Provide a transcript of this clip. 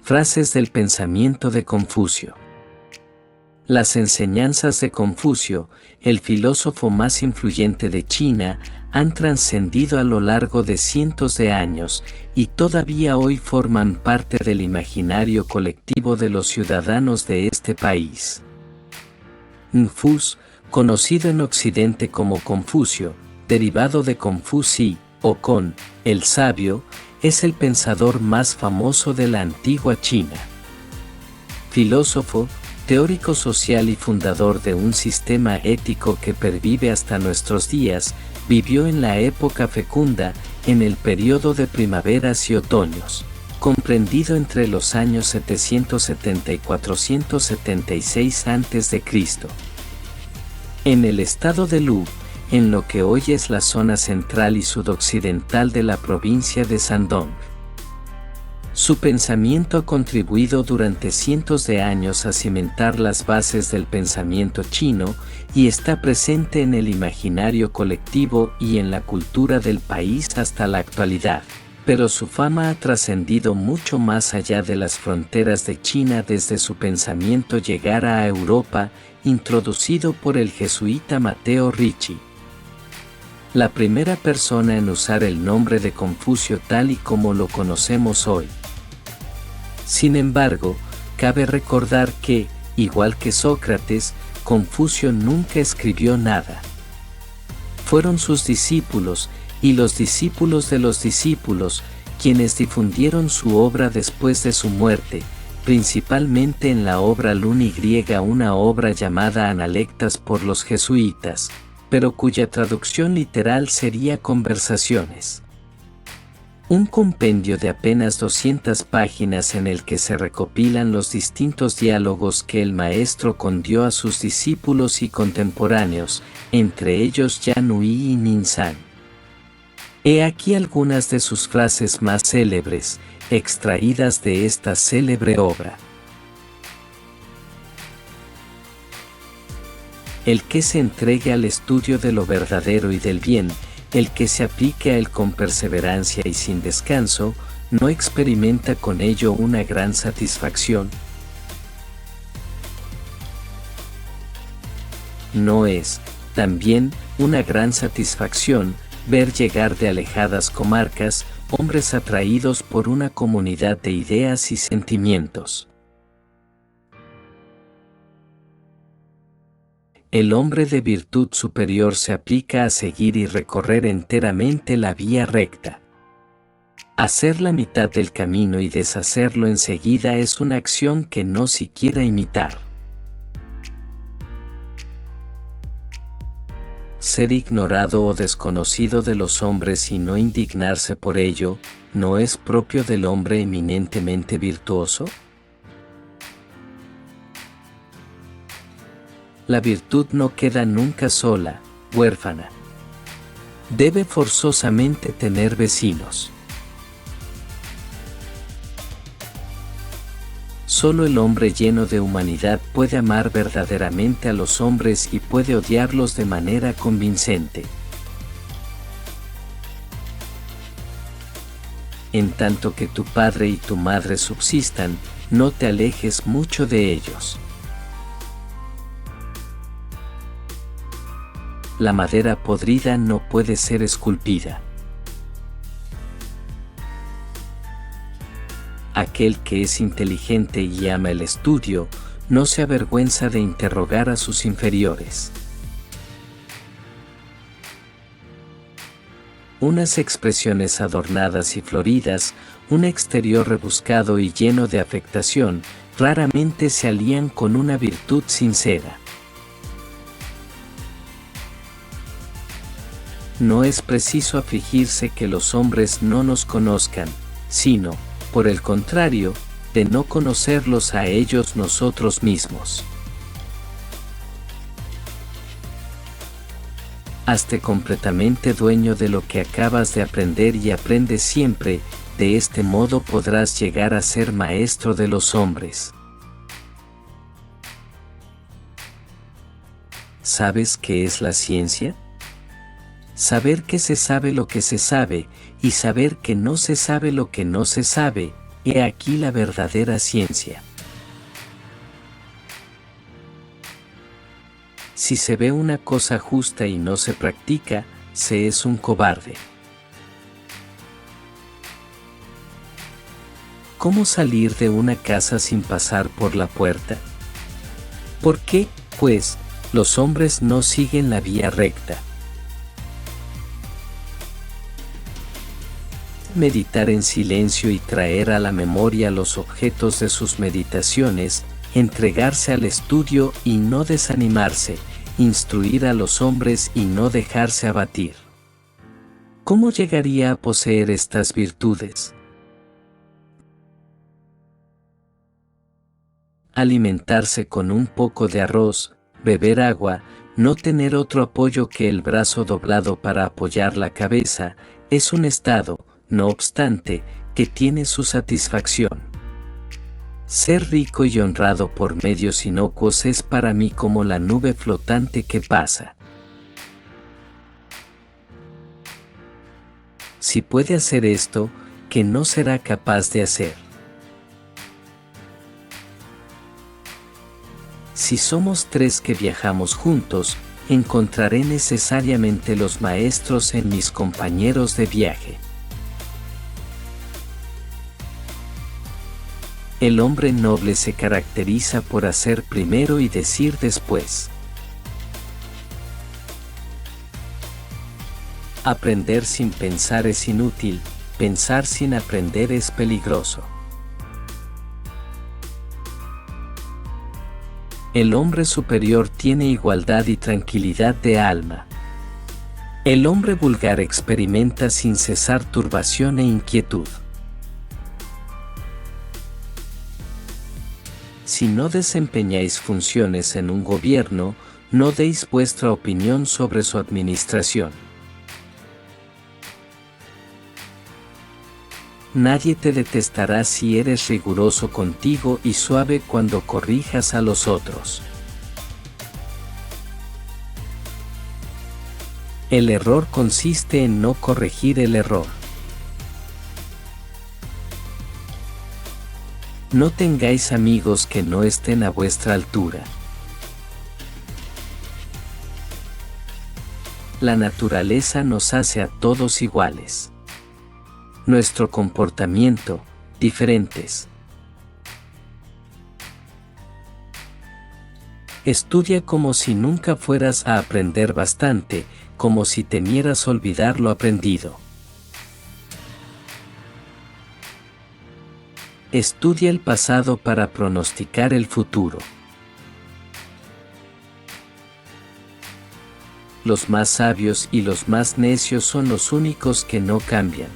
Frases del pensamiento de Confucio. Las enseñanzas de Confucio, el filósofo más influyente de China, han trascendido a lo largo de cientos de años y todavía hoy forman parte del imaginario colectivo de los ciudadanos de este país. Confúcio, conocido en Occidente como Confucio, derivado de Confuci, o Con, el sabio, es el pensador más famoso de la antigua China. Filósofo, teórico social y fundador de un sistema ético que pervive hasta nuestros días, vivió en la época fecunda, en el periodo de primaveras y otoños, comprendido entre los años 770 y 476 a.C. En el estado de Lu, en lo que hoy es la zona central y sudoccidental de la provincia de Shandong. Su pensamiento ha contribuido durante cientos de años a cimentar las bases del pensamiento chino y está presente en el imaginario colectivo y en la cultura del país hasta la actualidad, pero su fama ha trascendido mucho más allá de las fronteras de China desde su pensamiento llegara a Europa, introducido por el jesuita Matteo Ricci. La primera persona en usar el nombre de Confucio tal y como lo conocemos hoy. Sin embargo, cabe recordar que, igual que Sócrates, Confucio nunca escribió nada. Fueron sus discípulos, y los discípulos de los discípulos, quienes difundieron su obra después de su muerte, principalmente en la obra Luni griega, una obra llamada Analectas por los jesuitas, pero cuya traducción literal sería Conversaciones. Un compendio de apenas 200 páginas en el que se recopilan los distintos diálogos que el maestro condió a sus discípulos y contemporáneos, entre ellos Yan Hui y Ninzan. He aquí algunas de sus frases más célebres, extraídas de esta célebre obra. El que se entregue al estudio de lo verdadero y del bien, el que se aplique a él con perseverancia y sin descanso, ¿no experimenta con ello una gran satisfacción? ¿No es, también, una gran satisfacción, ver llegar de alejadas comarcas, hombres atraídos por una comunidad de ideas y sentimientos? El hombre de virtud superior se aplica a seguir y recorrer enteramente la vía recta. Hacer la mitad del camino y deshacerlo enseguida es una acción que no siquiera imitar. Ser ignorado o desconocido de los hombres y no indignarse por ello, ¿no es propio del hombre eminentemente virtuoso? La virtud no queda nunca sola, huérfana. Debe forzosamente tener vecinos. Solo el hombre lleno de humanidad puede amar verdaderamente a los hombres y puede odiarlos de manera convincente. En tanto que tu padre y tu madre subsistan, no te alejes mucho de ellos. La madera podrida no puede ser esculpida. Aquel que es inteligente y ama el estudio, no se avergüenza de interrogar a sus inferiores. Unas expresiones adornadas y floridas, un exterior rebuscado y lleno de afectación, raramente se alían con una virtud sincera. No es preciso afligirse que los hombres no nos conozcan, sino, por el contrario, de no conocerlos a ellos nosotros mismos. Hazte completamente dueño de lo que acabas de aprender y aprende siempre, de este modo podrás llegar a ser maestro de los hombres. ¿Sabes qué es la ciencia? Saber que se sabe lo que se sabe, y saber que no se sabe lo que no se sabe, He aquí la verdadera ciencia. Si se ve una cosa justa y no se practica, se es un cobarde. ¿Cómo salir de una casa sin pasar por la puerta? ¿Por qué, pues, los hombres no siguen la vía recta? Meditar en silencio y traer a la memoria los objetos de sus meditaciones, entregarse al estudio y no desanimarse, instruir a los hombres y no dejarse abatir. ¿Cómo llegaría a poseer estas virtudes? Alimentarse con un poco de arroz, beber agua, no tener otro apoyo que el brazo doblado para apoyar la cabeza, es un estado, no obstante, que tiene su satisfacción. Ser rico y honrado por medios inocuos es para mí como la nube flotante que pasa. Si puede hacer esto, ¿qué no será capaz de hacer? Si somos tres que viajamos juntos, encontraré necesariamente los maestros en mis compañeros de viaje. El hombre noble se caracteriza por hacer primero y decir después. Aprender sin pensar es inútil, pensar sin aprender es peligroso. El hombre superior tiene igualdad y tranquilidad de alma. El hombre vulgar experimenta sin cesar turbación e inquietud. Si no desempeñáis funciones en un gobierno, no deis vuestra opinión sobre su administración. Nadie te detestará si eres riguroso contigo y suave cuando corrijas a los otros. El error consiste en no corregir el error. No tengáis amigos que no estén a vuestra altura. La naturaleza nos hace a todos iguales. Nuestro comportamiento, diferentes. Estudia como si nunca fueras a aprender bastante, como si temieras olvidar lo aprendido. Estudia el pasado para pronosticar el futuro. Los más sabios y los más necios son los únicos que no cambian.